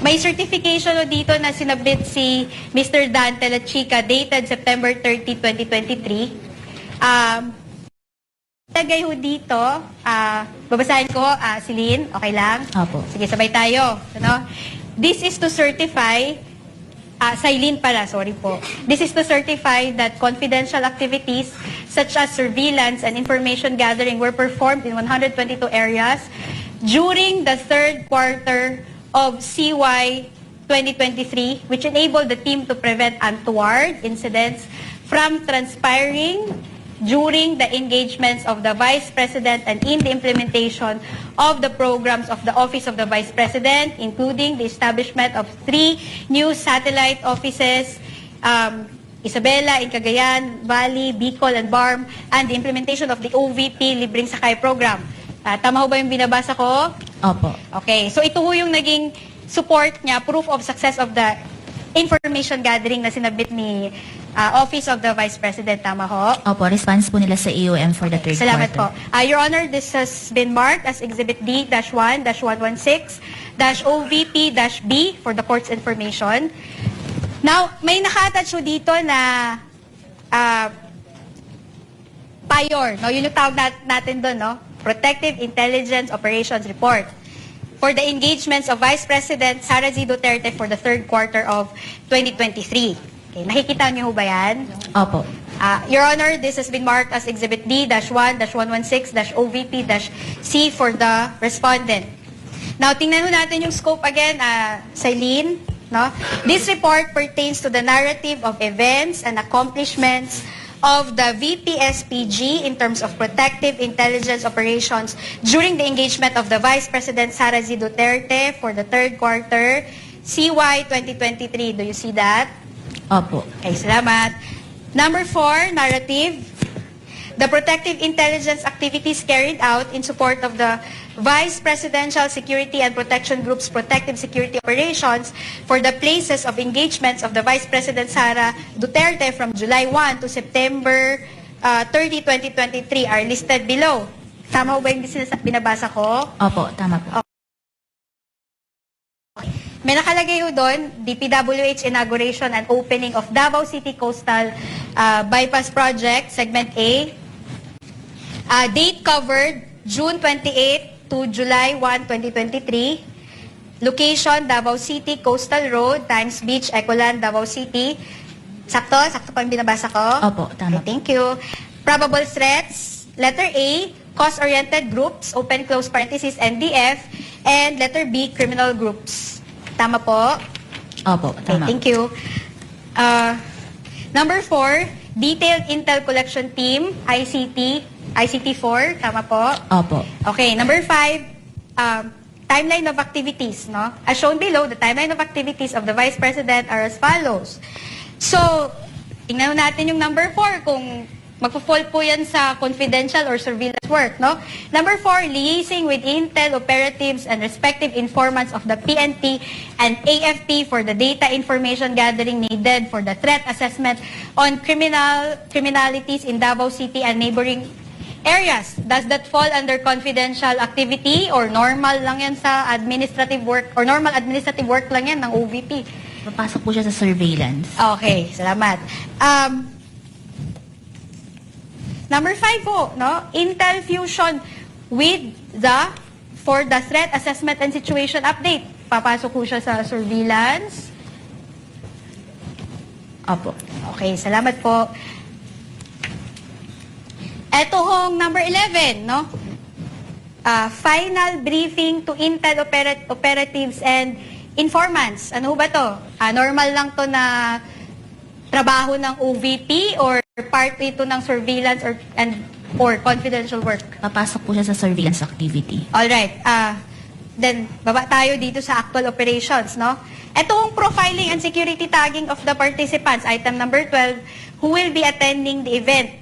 May certification o dito na sinabit si Mr. Dan Telachica dated September 30, 2023. Lagay ho dito, babasahin ko, si Lynn, okay lang? Opo. Sige, sabay tayo. Ano? This is to certify, Silene pala, sorry po. This is to certify that confidential activities such as surveillance and information gathering were performed in 122 areas during the third quarter of CY 2023, which enabled the team to prevent untoward incidents from transpiring during the engagements of the Vice President and in the implementation of the programs of the Office of the Vice President, including the establishment of 3 new satellite offices, Isabela in Cagayan, Valley, Bicol, and Barm, and the implementation of the OVP Libreng Sakay Program. Tama ho ba yung binabasa ko? Opo. Okay, so ito ho yung naging support niya, proof of success of the information gathering na sinabit ni Office of the Vice President. Tama ho? Opo, response po nila sa AOM for the third Salamat quarter. po. Your Honor, this has been marked as Exhibit D-1-116-OVP-B for the court's information. Now, may naka-attach ho dito na PIOR, no? Yun yung tawag natin doon, no? Protective Intelligence Operations Report for the engagements of Vice President Sara Z. Duterte for the third quarter of 2023. Okay, nakikita niyo ho ba yan? Opo. Your Honor, this has been marked as Exhibit D-1-116-OVP-C for the respondent. Now, tingnan ho natin yung scope again, Silene. No? This report pertains to the narrative of events and accomplishments of the VPSPG in terms of protective intelligence operations during the engagement of the Vice President Sara Z. Duterte for the third quarter CY 2023. Do you see that? Opo. Okay, salamat. Number 4, narrative. The protective intelligence activities carried out in support of the Vice Presidential Security and Protection Group's protective security operations for the places of engagements of the Vice President Sara Duterte from July 1 to September 30, 2023 are listed below. Tama ba yung binabasa ko? Opo, tama po. May nakalagay ho doon, DPWH inauguration and opening of Davao City Coastal Bypass Project, Segment A. Date covered, June 28 to July 1, 2023. Location, Davao City, Coastal Road, Times Beach, Ecoland, Davao City. Sakto? Sakto pa yung binabasa ko? Opo, tama. Okay, thank you. Probable threats, letter A, cost-oriented groups, open close parenthesis, NDF, and letter B, criminal groups. Tama po? Opo, Okay, tama. thank you. Number 4, detailed intel collection team, ICT4, tama po? Opo. Okay, number 5, timeline of activities, no? As shown below, the timeline of activities of the Vice President are as follows. So, tingnan natin yung number 4 kung magpo-fall po yan sa confidential or surveillance work, no? Number 4, liaising with intel operatives and respective informants of the PNP and AFP for the data information gathering needed for the threat assessment on criminalities in Davao City and neighboring areas. Does that fall under confidential activity or normal lang yan sa administrative work or normal administrative work lang yan ng OVP? Papasok po siya sa surveillance. Okay, salamat. Number 5 po, no? Intel fusion with for the threat assessment and situation update. Papasok po siya sa surveillance. Opo. Okay, salamat po. Ito hong number 11, no? Final briefing to Intel operatives and informants. Ano ba to? Normal lang to na trabaho ng OVP or part ito ng surveillance or confidential work? Papasok po siya sa surveillance activity. Alright. Then, baba tayo dito sa actual operations, no? Itong profiling and security tagging of the participants, item number 12, who will be attending the event.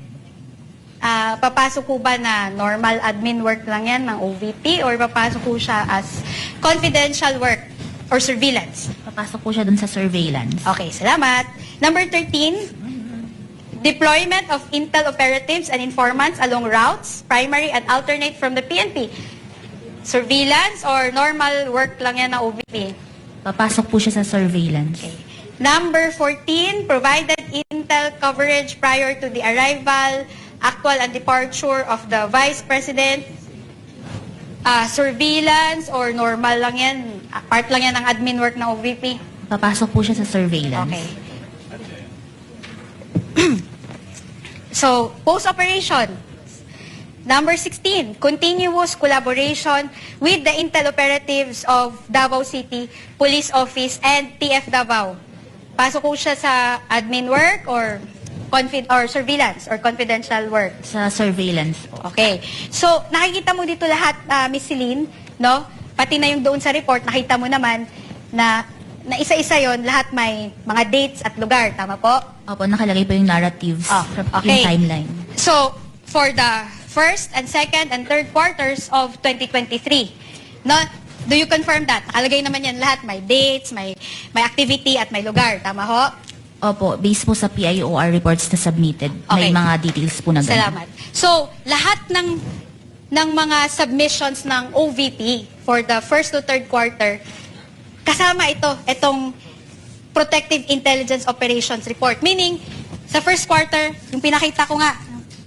Papasok po ba na normal admin work lang yan ng OVP or papasok po siya as confidential work or surveillance? Papasok po siya dun sa surveillance. Okay, salamat. Number 13, deployment of intel operatives and informants along routes, primary and alternate from the PNP. Surveillance or normal work lang yan ng OVP? Papasok po siya sa surveillance. Okay. Number 14, provided intel coverage prior to the arrival, actual and departure of the Vice President. Surveillance or normal lang yan? Part lang yan ng admin work ng OVP? Papasok po siya sa surveillance. Okay. So, post-operation. Number 16, continuous collaboration with the intel operatives of Davao City Police Office and TF Davao. Pasok po siya sa admin work or surveillance or confidential work? Sa surveillance po. Okay. So, nakikita mo dito lahat, Miss Celine, no? Pati na yung doon sa report, nakita mo naman na isa-isa yon, lahat may mga dates at lugar. Tama po? Opo, nakalagay po yung narratives, okay. yung timeline. So, for the first and second and third quarters of 2023, no? Do you confirm that? Nakalagay naman yan lahat. May dates, may activity at may lugar. Tama ho? Opo, based po sa PIOR reports na submitted, Okay. may mga details po na ganun. Salamat. So, lahat ng mga submissions ng OVP for the first to third quarter, kasama itong Protective Intelligence Operations Report. Meaning, sa first quarter, yung pinakita ko nga,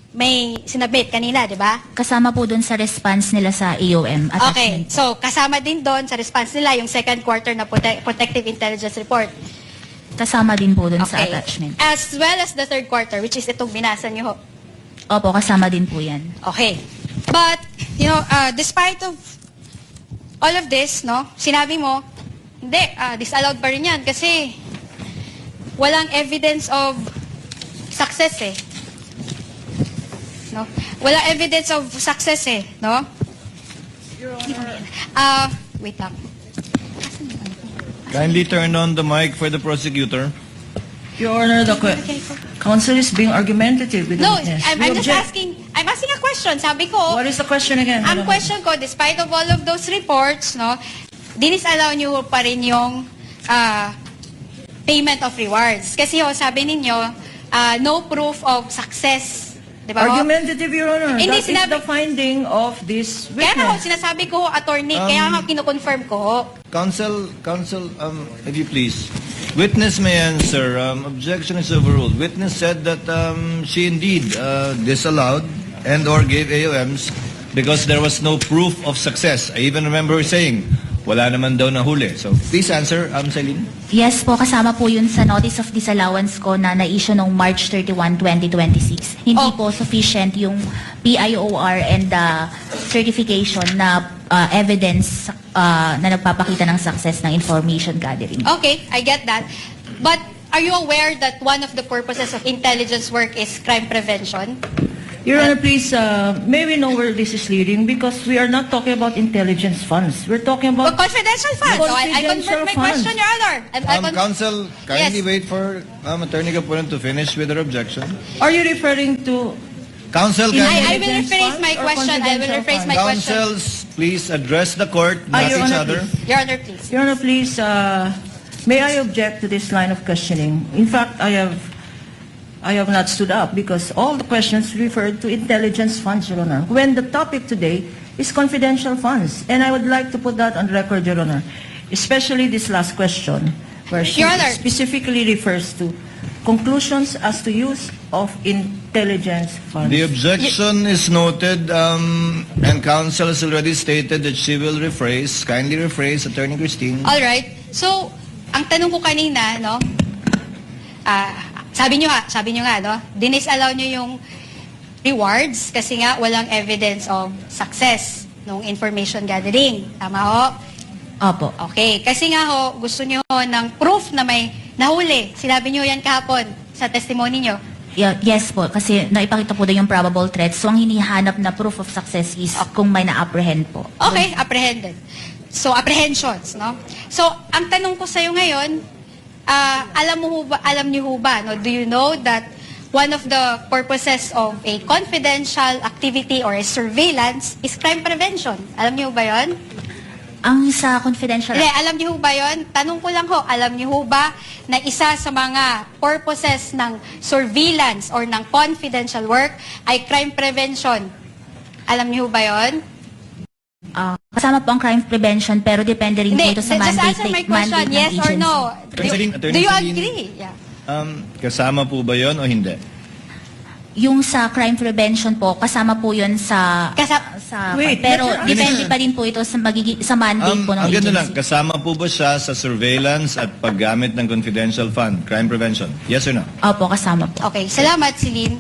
may sinabit kanina, di ba? Kasama po dun sa response nila sa AOM. Okay. Attachment po. So, kasama din doon sa response nila yung second quarter na Protective Intelligence Report. Kasama din po dun sa attachment. As well as the third quarter, which is itong binasa niyo ho. Opo, kasama din po yan. Okay. But, despite of all of this, no, sinabi mo, hindi, disallowed pa rin yan kasi walang evidence of success eh. No? Walang evidence of success eh, no? Wait lang. Kindly turn on the mic for the prosecutor. Your Honor, the counsel is being argumentative with the No, witness. I'm We just object. I'm asking a question. Sabi ko, What is the question again? ang question ko, despite of all of those reports, no, dinisallow nyo pa rin yung payment of rewards. Kasi sabi ninyo, no proof of success. Di ba? Argumentative, Your Honor. Hindi, That is the finding of this Kaya nga witness. sinasabi ko, attorney, kaya nga kinukonfirm ko. Counsel, if you please. Witness may answer. Objection is overruled. Witness said that she indeed disallowed and or gave AOMs because there was no proof of success. I even remember her saying, wala naman daw nahuli. So, please answer, Celine. Yes po, kasama po yun sa notice of disallowance ko na na-issue noong March 31, 2026. Hindi po sufficient yung PIOR and certification na evidence na nagpapakita ng success ng information gathering. Okay, I get that. But are you aware that one of the purposes of intelligence work is crime prevention? Your Honor, please, may we know where this is leading? Because we are not talking about intelligence funds. We're talking Well, about... confidential funds. So I convert my Confidential funds. question, Your Honor. Counsel, kindly Yes. wait for Attorney Capulan to finish with her objection. Are you referring to... Counsel, I I kindly, will rephrase my or question. I will confidential rephrase my funds? question. counsels, please address the court, not Your each Honor, other. please. Your Honor, please. Your Honor, please, may I object to this line of questioning? In fact, I have not stood up because all the questions referred to intelligence funds, Your Honor, when the topic today is confidential funds. And I would like to put that on record, Your Honor, especially this last question, where she Your Honor. specifically refers to conclusions as to use of intelligence funds. The objection is noted, and counsel has already stated that she will rephrase. Kindly rephrase, Attorney Christine. All right. So, ang tanong ko kanina, no, sabi nyo nga, no, dinisallow nyo yung rewards kasi nga walang evidence of success ng information gathering. Tama ho? Opo. Okay. Kasi nga ho, gusto nyo ng proof na may nahuli. Sinabi nyo yan kahapon sa testimony nyo. Yes po, kasi naipakita po doon yung probable threats. So, ang hinihanap na proof of success is kung may na-apprehend po. Okay, apprehended. So, apprehensions, no? So, ang tanong ko sa'yo ngayon, alam niyo ho ba, no? Do you know that one of the purposes of a confidential activity or a surveillance is crime prevention? Alam niyo ba yon? Ang sa confidential... Hindi, alam niyo ho ba yon? Tanong ko lang ho, alam niyo ho ba na isa sa mga purposes ng surveillance or ng confidential work ay crime prevention? Alam niyo ho ba yon? Kasama po ang crime prevention pero depende rin po ito sa just mandate, answer my question, mandate ng yes or agency. no. Attorney Do you Celine. agree? Yeah. Kasama po ba yon o hindi? Yung sa crime prevention po, kasama po yun sa... Wait, pero let her depende answer. pa rin po ito sa, sa mandate po ng Ang ganda agency. lang, kasama po ba siya sa surveillance at paggamit ng confidential fund, crime prevention? Yes or no? Opo, kasama po. Okay, salamat, Celine.